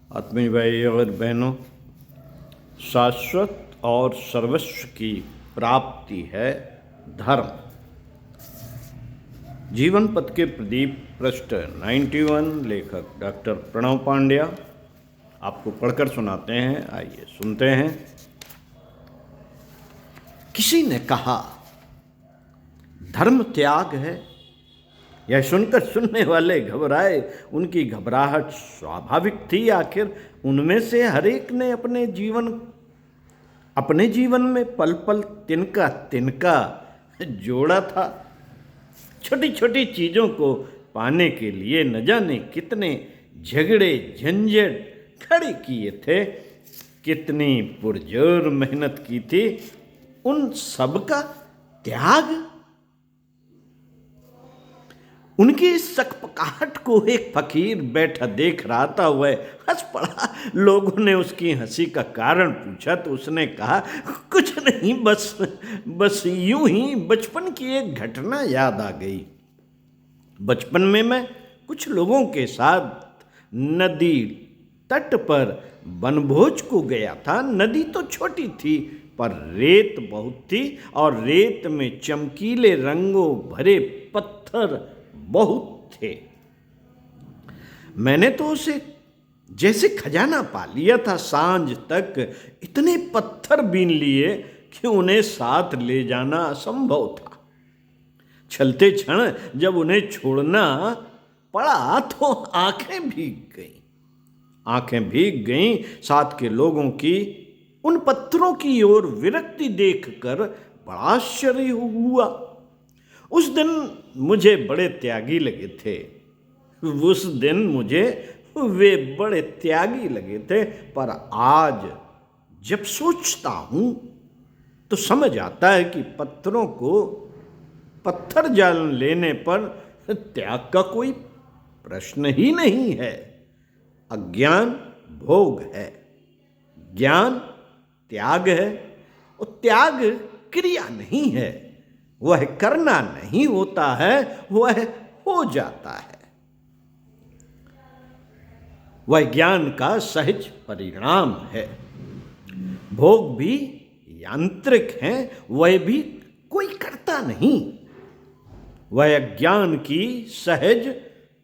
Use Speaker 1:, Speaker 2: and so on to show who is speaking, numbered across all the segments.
Speaker 1: आत्मीय भाई और बहनों, शाश्वत और सर्वस्व की प्राप्ति है धर्म। जीवन पथ के प्रदीप पृष्ठ 91, लेखक डॉक्टर प्रणव पांड्या आपको पढ़कर सुनाते हैं। आइए सुनते हैं। किसी ने कहा धर्म त्याग है। यह सुनकर सुनने वाले घबराए। उनकी घबराहट स्वाभाविक थी। आखिर उनमें से हर एक ने अपने जीवन में पल पल तिनका तिनका जोड़ा था। छोटी छोटी चीज़ों को पाने के लिए न जाने कितने झगड़े झंझट खड़े किए थे, कितनी पुरजोर मेहनत की थी। उन सब का त्याग। उनकी इस सकपकाहट को एक फकीर बैठा देख रहा था। वह हंस पड़ा। लोगों ने उसकी हंसी का कारण पूछा तो उसने कहा, कुछ नहीं, बस यूं ही बचपन की एक घटना याद आ गई। बचपन में मैं कुछ लोगों के साथ नदी तट पर वनभोज को गया था। नदी तो छोटी थी पर रेत बहुत थी और रेत में चमकीले रंगों भरे पत्थर बहुत थे। मैंने तो उसे जैसे खजाना पा लिया था। सांझ तक इतने पत्थर बीन लिए कि उन्हें साथ ले जाना असंभव था। चलते क्षण जब उन्हें छोड़ना पड़ा तो आंखें भीग गईं। साथ के लोगों की उन पत्थरों की ओर विरक्ति देखकर बड़ा आश्चर्य हुआ। उस दिन मुझे बड़े त्यागी लगे थे। वे बड़े त्यागी लगे थे। पर आज जब सोचता हूं तो समझ आता है कि पत्थरों को पत्थर जान लेने पर त्याग का कोई प्रश्न ही नहीं है। अज्ञान भोग है, ज्ञान त्याग है। और त्याग क्रिया नहीं है, वह करना नहीं होता है, वह हो जाता है। वह ज्ञान का सहज परिणाम है। भोग भी यांत्रिक हैं, वह भी कोई करता नहीं। वह ज्ञान की सहज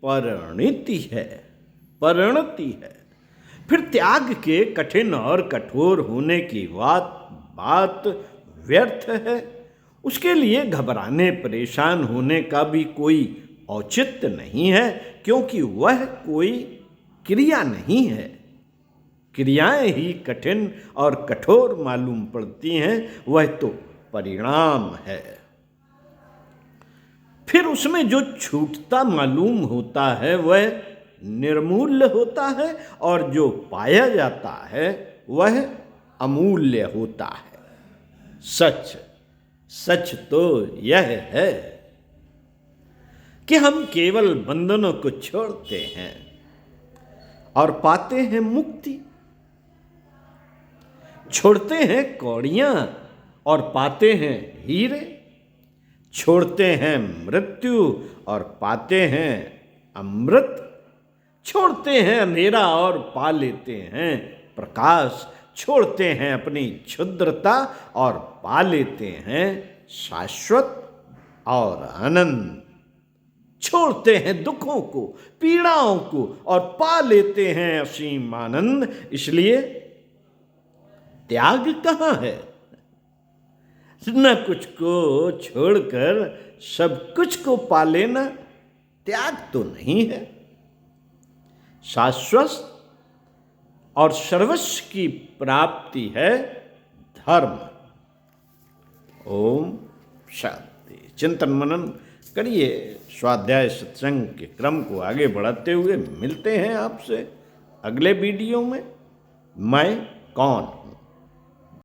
Speaker 1: परिणति है। फिर त्याग के कठिन और कठोर होने की बात व्यर्थ है। उसके लिए घबराने परेशान होने का भी कोई औचित्य नहीं है, क्योंकि वह कोई क्रिया नहीं है। क्रियाएं ही कठिन और कठोर मालूम पड़ती हैं, वह तो परिणाम है। फिर उसमें जो छूटता मालूम होता है वह निर्मूल्य होता है, और जो पाया जाता है वह अमूल्य होता है। सच तो यह है कि हम केवल बंधनों को छोड़ते हैं और पाते हैं मुक्ति, छोड़ते हैं कौड़ियां और पाते हैं हीरे, छोड़ते हैं मृत्यु और पाते हैं अमृत, छोड़ते हैं अंधेरा और पा लेते हैं प्रकाश, छोड़ते हैं अपनी क्षुद्रता और पा लेते हैं शाश्वत और आनंद, छोड़ते हैं दुखों को पीड़ाओं को और पा लेते हैं असीम आनंद। इसलिए त्याग कहाँ है? न कुछ को छोड़कर सब कुछ को पा लेना त्याग तो नहीं है। शाश्वत और सर्वस्व की प्राप्ति है धर्म। ओम शांति। चिंतन मनन करिए। स्वाध्याय सत्संग के क्रम को आगे बढ़ाते हुए मिलते हैं आपसे अगले वीडियो में। मैं कौन हूँ?